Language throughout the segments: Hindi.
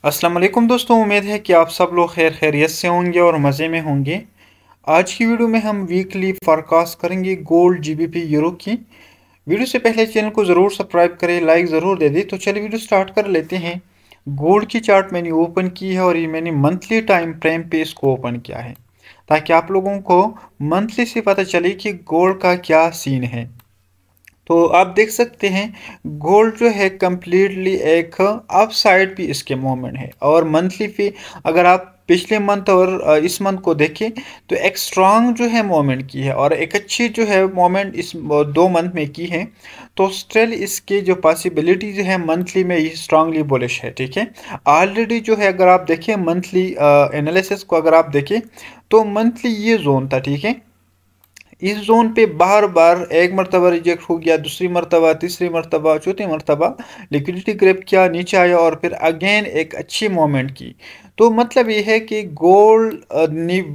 अस्सलाम वालेकुम दोस्तों, उम्मीद है कि आप सब लोग खैरियत से होंगे और मज़े में होंगे। आज की वीडियो में हम वीकली फोरकास्ट करेंगे गोल्ड, जीबीपी, यूरो की। वीडियो से पहले चैनल को ज़रूर सब्सक्राइब करें, लाइक ज़रूर दे दें। तो चलिए वीडियो स्टार्ट कर लेते हैं। गोल्ड की चार्ट मैंने ओपन की है और ये मैंने मंथली टाइम फ्रेम पे इसको ओपन किया है, ताकि आप लोगों को मंथली से पता चले कि गोल्ड का क्या सीन है। तो आप देख सकते हैं गोल्ड जो है कम्प्लीटली एक अप साइड भी इसके मूवमेंट है। और मंथली पे अगर आप पिछले मंथ और इस मंथ को देखें तो एक स्ट्रांग जो है मूवमेंट की है और एक अच्छी जो है मूवमेंट इस 2 मंथ में की है। तो स्टिल इसके जो पॉसिबिलिटीज है मंथली में ये स्ट्रांगली बुलिश है। ठीक है, ऑलरेडी जो है अगर आप देखें मंथली एनालिसिस को अगर आप देखें तो मंथली ये जोन था। ठीक है, इस जोन पे बार बार एक मरतबा रिजेक्ट हो गया, दूसरी मरतबा, तीसरी मरतबा, चौथी मरतबा लिक्विडिटी ग्रैब किया, नीचे आया और फिर अगेन एक अच्छी मोमेंट की। तो मतलब ये है कि गोल्ड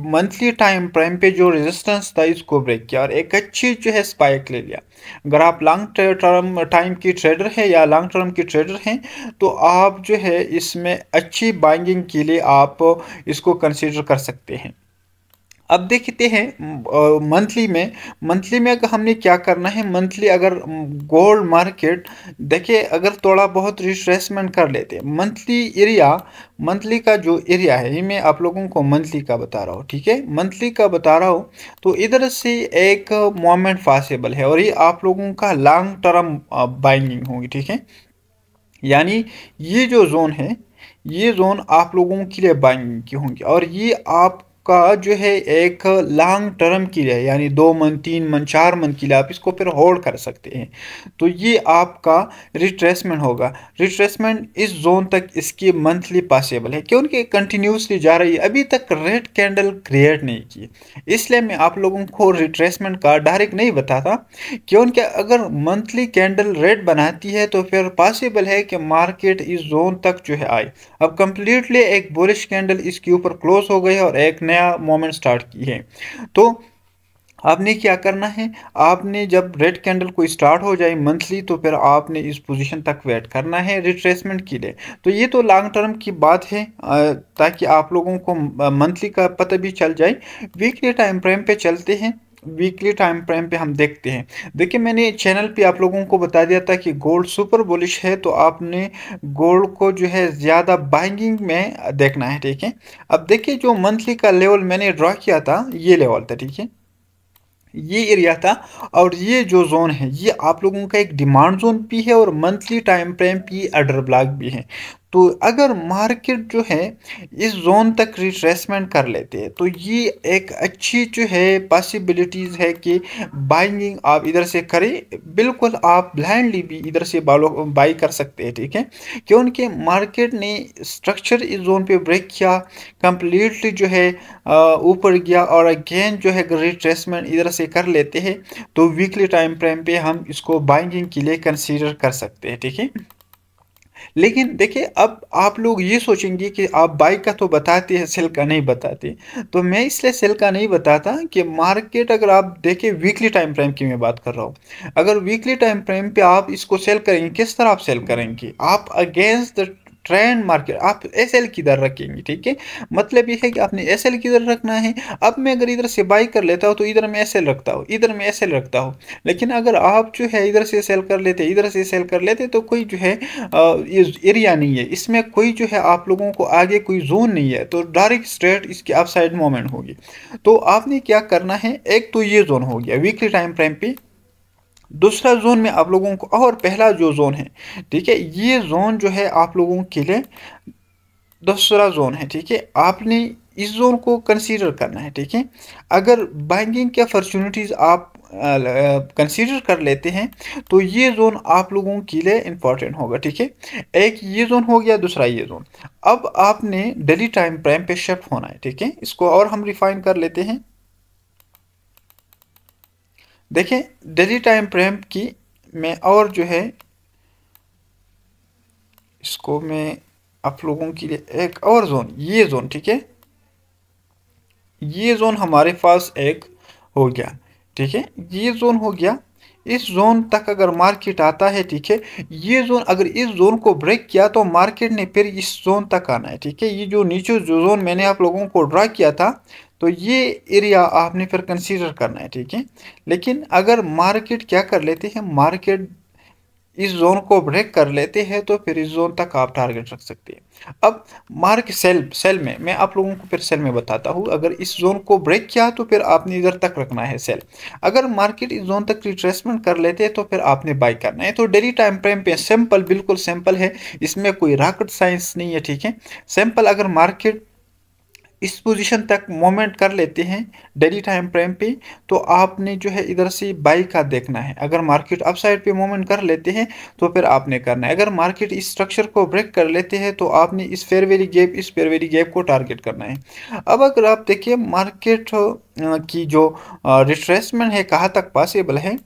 मंथली टाइम फ्रेम पे जो रेजिस्टेंस था इसको ब्रेक किया और एक अच्छी जो है स्पाइक ले लिया। अगर आप लॉन्ग टर्म टाइम की ट्रेडर हैं या लॉन्ग टर्म की ट्रेडर हैं तो आप जो है इसमें अच्छी बाइंगिंग के लिए आप इसको कंसीडर कर सकते हैं। अब देखते हैं मंथली में अगर हमने क्या करना है। मंथली अगर गोल्ड मार्केट देखिए अगर थोड़ा बहुत रिट्रेसमेंट कर लेते हैं मंथली एरिया, मंथली का जो एरिया है ये मैं आप लोगों को मंथली का बता रहा हूँ। ठीक है, मंथली का बता रहा हूँ। तो इधर से एक मोमेंट पॉसिबल है और ये आप लोगों का लॉन्ग टर्म बाइंगिंग होगी। ठीक है, यानी ये जो जोन है ये जोन आप लोगों के लिए बाइंग की होंगी और ये आपका जो है एक लॉन्ग टर्म के लिए, यानी 2 मंथ, 3 मंथ, 4 मंथ के लिए आप इसको फिर होल्ड कर सकते हैं। तो ये आपका रिट्रेसमेंट होगा। रिट्रेसमेंट इस जोन तक इसकी मंथली पॉसिबल है क्योंकि कंटिन्यूसली जा रही है, अभी तक रेड कैंडल क्रिएट नहीं की। इसलिए मैं आप लोगों को रिट्रेसमेंट का डायरेक्ट नहीं बताता, क्योंकि अगर मंथली कैंडल रेड बनाती है तो फिर पॉसिबल है कि मार्केट इस जोन तक जो है आए। अब कंप्लीटली एक बुलिश कैंडल इसके ऊपर क्लोज हो गई है और एक नया मोमेंट स्टार्ट की है। तो आपने क्या करना है, आपने जब रेड कैंडल को स्टार्ट हो जाए मंथली तो फिर आपने इस पोजीशन तक वेट करना है रिट्रेसमेंट के लिए। तो ये तो लॉन्ग टर्म की बात है, ताकि आप लोगों को मंथली का पता भी चल जाए। वीकली टाइम फ्रेम पे चलते हैं। वीकली टाइम फ्रेम पे हम देखते हैं। देखिए मैंने चैनल पे आप लोगों को बता दिया था कि गोल्ड सुपर बुलिश है, तो आपने गोल्ड को जो है ज़्यादा बाइंगिंग में देखना है। ठीक है, अब देखिए जो मंथली का लेवल मैंने ड्रॉ किया था ये लेवल था। ठीक है, ये एरिया था और ये जो जोन है ये आप लोगों का एक डिमांड जोन भी है और मंथली टाइम फ्रेम भी ऑर्डर ब्लॉक भी है। तो अगर मार्केट जो है इस जोन तक रिट्रेसमेंट कर लेते हैं तो ये एक अच्छी जो है पॉसिबिलिटीज़ है कि बाइंगिंग आप इधर से करें। बिल्कुल आप ब्लाइंडली भी इधर से बाई कर सकते हैं। ठीक है, क्योंकि मार्केट ने स्ट्रक्चर इस जोन पे ब्रेक किया, कंप्लीटली जो है ऊपर गया और अगेन जो है रिट्रेसमेंट इधर से कर लेते हैं तो वीकली टाइम फ्रेम पे हम इसको बाइंगिंग के लिए कंसीडर कर सकते हैं। ठीक है, लेकिन देखिए अब आप लोग ये सोचेंगे कि आप बाई का तो बताते हैं, सेल का नहीं बताते। तो मैं इसलिए सेल का नहीं बताता कि मार्केट अगर आप देखें वीकली टाइम फ्रेम की मैं बात कर रहा हूँ। अगर वीकली टाइम फ्रेम पे आप इसको सेल करेंगे, किस तरह आप सेल करेंगे, आप अगेंस्ट द ट्रेंड मार्केट आप एस एल किधर रखेंगे। ठीक है, मतलब ये है कि आपने एस एल किधर रखना है। अब मैं अगर इधर से बाई कर लेता हूँ तो इधर मैं एस एल रखता हूँ, इधर मैं एस एल रखता हूँ। लेकिन अगर आप जो है इधर से सेल कर लेते, इधर से सेल कर लेते तो कोई जो है ये एरिया नहीं है, इसमें कोई जो है आप लोगों को आगे कोई जोन नहीं है, तो डायरेक्ट स्ट्रेट इसकी अपसाइड मूवमेंट होगी। तो आपने क्या करना है, एक तो ये जोन हो गया वीकली टाइम फ्रेम पे। दूसरा जोन में आप लोगों को, और पहला जो जोन है, ठीक है, ये जोन जो है आप लोगों के लिए दूसरा जोन है। ठीक है, आपने इस जोन को कंसीडर करना है। ठीक है, अगर बैंकिंग की अपॉर्चुनिटीज़ आप कंसीडर कर लेते हैं तो ये जोन आप लोगों के लिए इंपॉर्टेंट होगा। ठीक है, एक ये जोन हो गया, दूसरा ये जोन। अब आपने डेली टाइम फ्रेम पे शिफ्ट होना है। ठीक है, इसको और हम रिफाइन कर लेते हैं। देखें डेली टाइम फ्रेम की मैं और जो है इसको मैं आप लोगों के लिए एक और जोन, ये जोन, ठीक है, ये जोन हमारे पास एक हो गया। ठीक है, ये जोन हो गया। इस जोन तक अगर मार्केट आता है, ठीक है, ये जोन अगर इस जोन को ब्रेक किया तो मार्केट ने फिर इस जोन तक आना है, ठीक है। ये जो नीचे जो जोन मैंने आप लोगों को ड्रा किया था, तो ये एरिया आपने फिर कंसीडर करना है, ठीक है। लेकिन अगर मार्केट क्या कर लेते हैं, मार्केट इस जोन को ब्रेक कर लेते हैं तो फिर इस जोन तक आप टारगेट रख सकते हैं। अब मार्क सेल सेल में मैं आप लोगों को फिर सेल में बताता हूँ। अगर इस जोन को ब्रेक किया तो फिर आपने इधर तक रखना है सेल। अगर मार्केट इस जोन तक रिट्रेसमेंट कर लेते हैं तो फिर आपने बाई करना है। तो डेली टाइम फ्रेम पे सिंपल, बिल्कुल सिंपल है, इसमें कोई रॉकेट साइंस नहीं है, ठीक है। सिंपल, अगर मार्केट इस पोजीशन तक मोमेंट कर लेते हैं डेली टाइम फ्रेम पे, तो आपने जो है इधर से बाई का देखना है। अगर मार्केट अपसाइड पे मोमेंट कर लेते हैं तो फिर आपने करना है। अगर मार्केट इस स्ट्रक्चर को ब्रेक कर लेते हैं तो आपने इस फेयर वैल्यू गैप, इस फेयर वैल्यू गैप को टारगेट करना है। अब अगर आप देखिए मार्केट की जो रिट्रेसमेंट है कहाँ तक पॉसिबल है,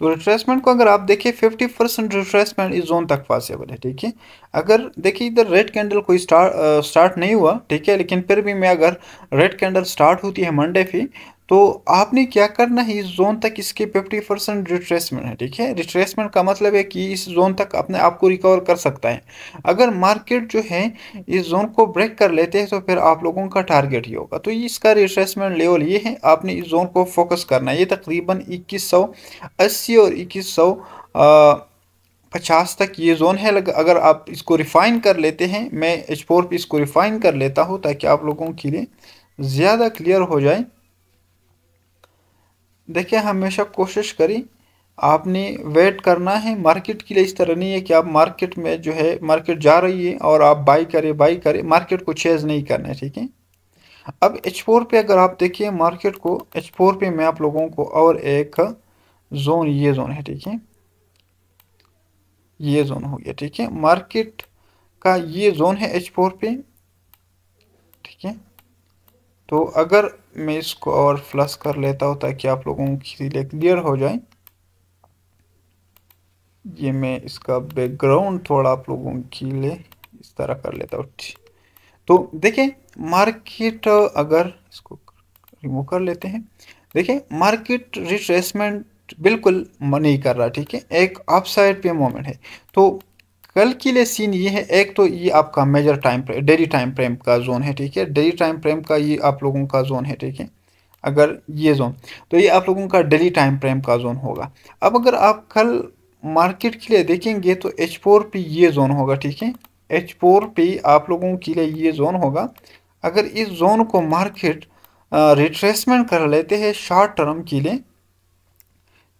तो रिट्रेसमेंट को अगर आप देखिए 50% रिट्रेसमेंट इस जोन तक पॉसिबल है, ठीक है। अगर देखिए इधर रेड कैंडल कोई स्टार्ट नहीं हुआ, ठीक है, लेकिन फिर भी मैं अगर रेड कैंडल स्टार्ट होती है मंडे पे, तो आपने क्या करना है, इस जोन तक इसके 50% रिट्रेसमेंट है, ठीक है। रिट्रेसमेंट का मतलब है कि इस जोन तक अपने आप को रिकवर कर सकता है। अगर मार्केट जो है इस जोन को ब्रेक कर लेते हैं तो फिर आप लोगों का टारगेट ही होगा। तो इसका रिट्रेसमेंट लेवल ये है, आपने इस जोन को फोकस करना है। ये तकरीबन 2180 और 2150 तक ये जोन है। अगर आप इसको रिफाइन कर लेते हैं, मैं H4 पे इसको रिफाइन कर लेता हूँ ताकि आप लोगों के लिए ज़्यादा क्लियर हो जाए। देखिए हमेशा कोशिश करें, आपने वेट करना है मार्केट के लिए। इस तरह नहीं है कि आप मार्केट में जो है, मार्केट जा रही है और आप बाई करें, मार्केट को चेज नहीं करना है, ठीक है। अब H4 पे अगर आप देखिए मार्केट को, H4 पे मैं आप लोगों को और एक जोन, ये जोन है, ठीक है, ये जोन हो गया, ठीक है। मार्केट का ये जोन है H4 पे, ठीक है। तो अगर मैं इसको और फ्लश कर लेता हूँ ताकि आप लोगों के लिए क्लियर हो जाए, ये मैं इसका बैकग्राउंड थोड़ा आप लोगों के लिए इस तरह कर लेता हूँ। तो देखिए मार्केट, अगर इसको रिमूव कर लेते हैं, देखिए मार्केट रिट्रेसमेंट बिल्कुल नहीं कर रहा, ठीक है, एक अपसाइड पे मोमेंट है। तो कल के लिए सीन ये है, एक तो ये आपका major time daily time frame का जोन है, ठीक है, डेली टाइम फ्रेम का ये आप लोगों का जोन है, ठीक है। अगर ये जोन, तो ये आप लोगों का डेली टाइम फ्रेम का जोन होगा। अब अगर आप कल मार्केट के लिए देखेंगे तो H4 पे ये जोन होगा, ठीक है। H4 पे आप लोगों के लिए ये जोन होगा। अगर इस जोन को मार्केट रिट्रेसमेंट कर लेते हैं शॉर्ट टर्म के लिए,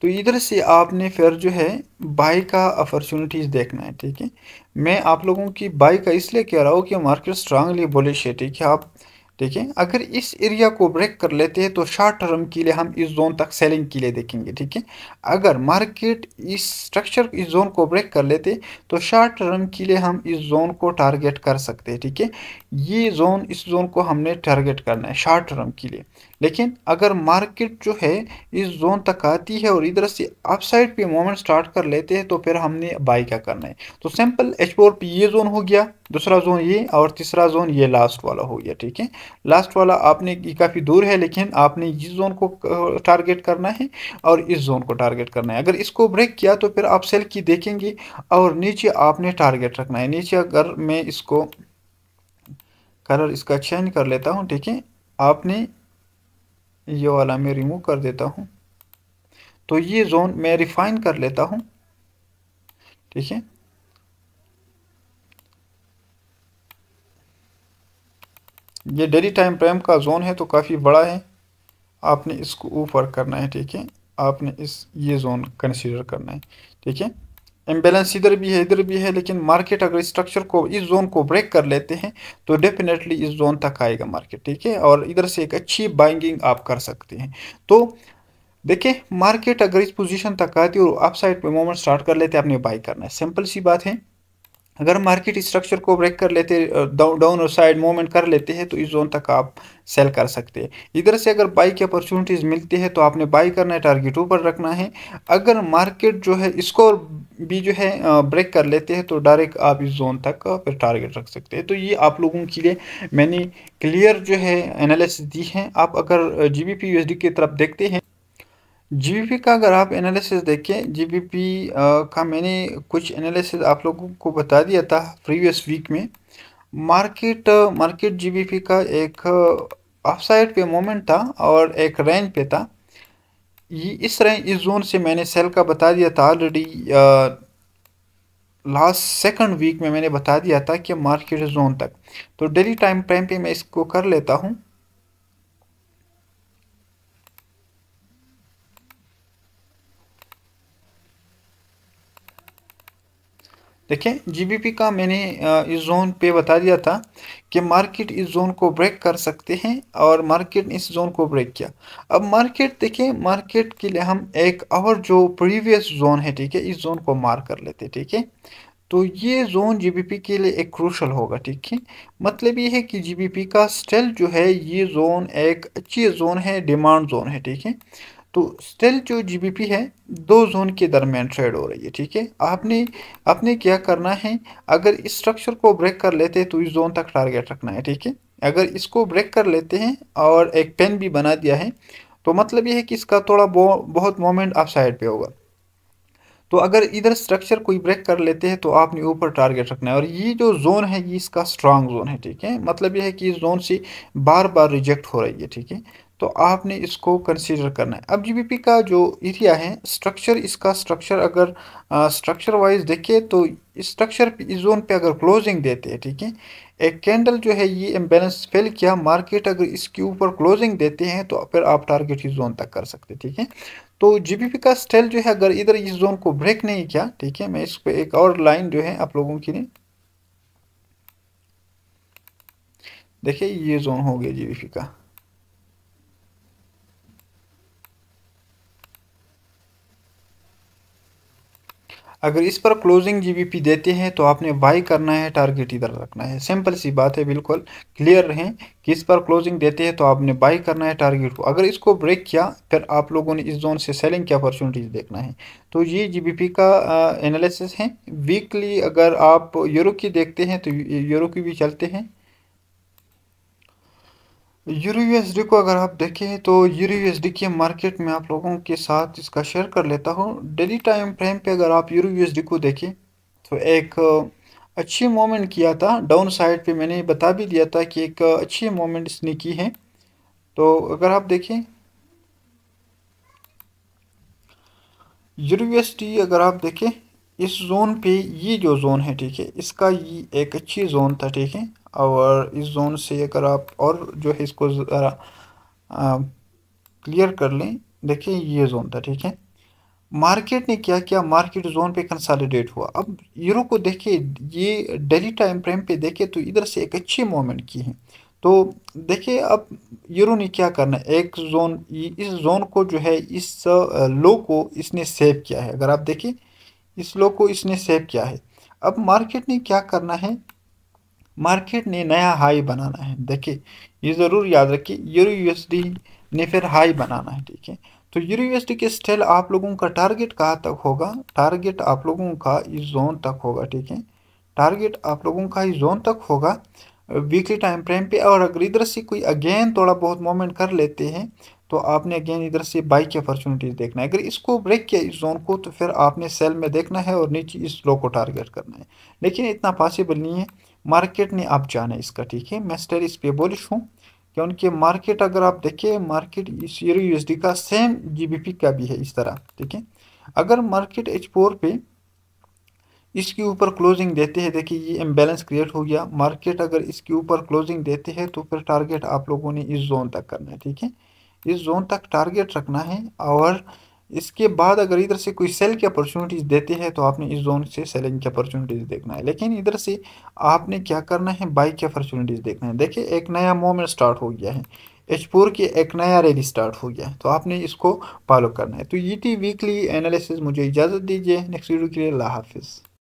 तो इधर से आपने फिर जो है बाई का अपॉर्चुनिटीज़ देखना है, ठीक है। मैं आप लोगों की बाई का इसलिए कह रहा हूँ कि मार्केट स्ट्रांगली बुलिश है, ठीक है। आप ठीक है, अगर इस एरिया को ब्रेक कर लेते हैं तो शॉर्ट टर्म के लिए हम इस जोन तक सेलिंग के लिए देखेंगे, ठीक है। अगर मार्केट इस स्ट्रक्चर, इस जोन को ब्रेक कर लेते तो शॉर्ट टर्म के लिए हम इस जोन को टारगेट कर सकते हैं, ठीक है। ये जोन, इस जोन को हमने टारगेट करना है शॉर्ट टर्म के लिए। लेकिन अगर मार्केट जो है इस जोन तक आती है और इधर से अपसाइड पे मूवमेंट स्टार्ट कर लेते हैं तो फिर हमने बाई क्या करना है। तो सिंपल H4 पे ये जोन हो गया, दूसरा जोन ये, और तीसरा जोन ये लास्ट वाला हो गया, ठीक है। लास्ट वाला आपने, ये काफ़ी दूर है लेकिन आपने इस जोन को टारगेट करना है और इस जोन को टारगेट करना है। अगर इसको ब्रेक किया तो फिर आप सेल की देखेंगे और नीचे आपने टारगेट रखना है। नीचे अगर मैं इसको कलर इसका चेंज कर लेता हूँ, ठीक है, आपने ये वाला मैं रिमूव कर देता हूँ, तो ये जोन मैं रिफाइन कर लेता हूँ, ठीक है। ये डेली टाइम फ्रेम का जोन है तो काफ़ी बड़ा है, आपने इसको ऊपर करना है, ठीक है। आपने ये जोन कंसीडर करना है, ठीक है। इम्बेलेंस इधर भी है, इधर भी है, लेकिन मार्केट अगर स्ट्रक्चर को, इस जोन को ब्रेक कर लेते हैं तो डेफिनेटली इस जोन तक आएगा मार्केट, ठीक है, और इधर से एक अच्छी बाइंगिंग आप कर सकते हैं। तो देखिए मार्केट अगर इस पोजीशन तक आती है और अपसाइड पे मूवमेंट स्टार्ट कर लेते हैं, आपने बाई करना है, सिंपल सी बात है। अगर मार्केट स्ट्रक्चर को ब्रेक कर लेते, डाउन और साइड मूवमेंट कर लेते हैं तो इस जोन तक आप सेल कर सकते हैं। इधर से अगर बाई की अपॉर्चुनिटीज़ मिलती है तो आपने बाई करना है, टारगेट ऊपर रखना है। अगर मार्केट जो है इसको भी जो है ब्रेक कर लेते हैं तो डायरेक्ट आप इस जोन तक फिर टारगेट रख सकते हैं। तो ये आप लोगों के लिए मैंने क्लियर जो है एनालिसिस दी है। आप अगर GBP USD की तरफ देखते हैं, जीबीपी का अगर आप एनालिसिस देखें, जीबीपी का मैंने कुछ एनालिसिस आप लोगों को बता दिया था प्रीवियस वीक में। मार्केट जीबीपी का एक अपसाइड पे मोमेंट था और एक रेंज पे था। ये इस जोन से मैंने सेल का बता दिया था ऑलरेडी। लास्ट सेकंड वीक में मैंने बता दिया था कि मार्केट जोन तक। तो डेली टाइम फ्रेम पे मैं इसको कर लेता हूँ। देखें, जीबीपी का मैंने इस जोन पे बता दिया था कि मार्केट इस जोन को ब्रेक कर सकते हैं और मार्केट ने इस जोन को ब्रेक किया। अब मार्केट देखें, मार्केट के लिए हम एक और जो प्रीवियस जोन है, ठीक है, इस जोन को मार्क कर लेते हैं, ठीक है। तो ये जोन जीबीपी के लिए एक क्रूशल होगा, ठीक है। मतलब ये है कि जीबीपी का स्टिल जो है ये जोन एक अच्छी जोन है, डिमांड जोन है, ठीक है। तो स्टिल जो जीबीपी है दो जोन के दरमियान ट्रेड हो रही है, ठीक है। आपने आपने क्या करना है, अगर इस स्ट्रक्चर को ब्रेक कर लेते हैं तो इस जोन तक टारगेट रखना है, ठीक है। अगर इसको ब्रेक कर लेते हैं और एक पेन भी बना दिया है तो मतलब ये है कि इसका थोड़ा बहुत मोमेंट अप साइड पे होगा। तो अगर इधर स्ट्रक्चर कोई ब्रेक कर लेते हैं तो आपने ऊपर टारगेट रखना है। और ये जो जोन है ये इसका स्ट्रांग जोन है, ठीक है। मतलब ये है कि इस जोन से बार बार रिजेक्ट हो रही है, ठीक है। तो आपने इसको कंसीडर करना है। अब जीबीपी का जो एरिया है स्ट्रक्चर, इसका स्ट्रक्चर अगर स्ट्रक्चर वाइज देखिए तो इस स्ट्रक्चर पे, इस जोन पे अगर क्लोजिंग देते हैं, ठीक है, एक कैंडल जो है ये इम्बैलेंस फेल किया, मार्केट अगर इसके ऊपर क्लोजिंग देते हैं तो फिर आप टारगेट इस जोन तक कर सकते हैं, ठीक है। तो जीबीपी का स्टाइल जो है अगर इधर इस जोन को ब्रेक नहीं किया, ठीक है, मैं इस पे एक और लाइन जो है आप लोगों के लिए देखिए, ये जोन हो गया जीबीपी का। अगर इस पर क्लोजिंग जीबीपी देते हैं तो आपने बाई करना है, टारगेट इधर रखना है। सिंपल सी बात है, बिल्कुल क्लियर रहें कि इस पर क्लोजिंग देते हैं तो आपने बाई करना है टारगेट को। अगर इसको ब्रेक किया फिर आप लोगों ने इस जोन से सेलिंग की अपॉर्चुनिटीज देखना है। तो ये जीबीपी का एनालिसिस है। वीकली अगर आप यूरो की देखते हैं तो यूरो की भी चलते हैं। यूरो यूएसडी को अगर आप देखें तो यूरो यूएसडी के मार्केट में आप लोगों के साथ इसका शेयर कर लेता हूँ। डेली टाइम फ्रेम पे अगर आप यूरो यूएसडी को देखें तो एक अच्छी मोमेंट किया था डाउन साइड पे, मैंने बता भी दिया था कि एक अच्छी मोमेंट इसने की है। तो अगर आप देखें यूरो यूएसडी, अगर आप देखें इस जोन पे, ये जो जोन है, ठीक है, इसका ये एक अच्छी जोन था, ठीक है। और इस जोन से अगर आप और जो है इसको ज़रा क्लियर कर लें, देखिए ये जोन था, ठीक है। मार्केट ने क्या किया, मार्केट जोन पे कंसोलिडेट हुआ। अब यूरो को देखिए, ये डेली टाइम फ्रेम पे देखे तो इधर से एक अच्छी मूवमेंट की है। तो देखिए अब यूरो ने क्या करना है, एक जोन, इस जोन को जो है इस लो को इसने सेव किया है। अगर आप देखिए इस लो को इसने सेव किया है। अब मार्केट ने क्या करना है, मार्केट ने नया हाई बनाना है। देखिए ये ज़रूर याद रखिए, यूरो यूएसडी ने फिर हाई बनाना है, ठीक है। तो यूरो यूएसडी के स्टिल आप लोगों का टारगेट कहाँ तक होगा, टारगेट आप लोगों का इस जोन तक होगा, ठीक है। टारगेट आप लोगों का इस जोन तक होगा वीकली टाइम फ्रेम पे। और अगर इधर से कोई अगेन थोड़ा बहुत मूवमेंट कर लेते हैं तो आपने अगेन इधर से बाई की अपॉर्चुनिटीज देखना है। अगर इसको ब्रेक किया इस जोन को तो फिर आपने सेल में देखना है और नीचे इस लो को टारगेट करना है। लेकिन इतना पॉसिबल नहीं है, मार्केट ने आप जाना है इसका, ठीक है। मैं स्टिल इस पे बुलिश हूँ क्योंकि मार्केट अगर आप देखिए, मार्केट इस यूरो यूएसडी का सेम जीबीपी का भी है इस तरह, ठीक है। अगर मार्केट H4 पे इसके ऊपर क्लोजिंग देते हैं, देखिए ये इम्बैलेंस क्रिएट हो गया। मार्केट अगर इसके ऊपर क्लोजिंग देते हैं तो फिर टारगेट आप लोगों ने इस जोन तक करना है, ठीक है। इस जोन तक टारगेट रखना है। और इसके बाद अगर इधर से कोई सेल की अपॉर्चुनिटीज देते हैं तो आपने इस जोन से सेलिंग की अपॉर्चुनिटीज देखना है। लेकिन इधर से आपने क्या करना है, बाई की अपॉर्चुनिटीज देखना है। देखिए एक नया मूवमेंट स्टार्ट हो गया है, H4 की एक नया रैली स्टार्ट हो गया है, तो आपने इसको फॉलो करना है। तो ये थी वीकली एनालिसिस। मुझे इजाज़त दीजिए, नेक्स्ट वीडियो के लिए अल्लाह हाफिज़।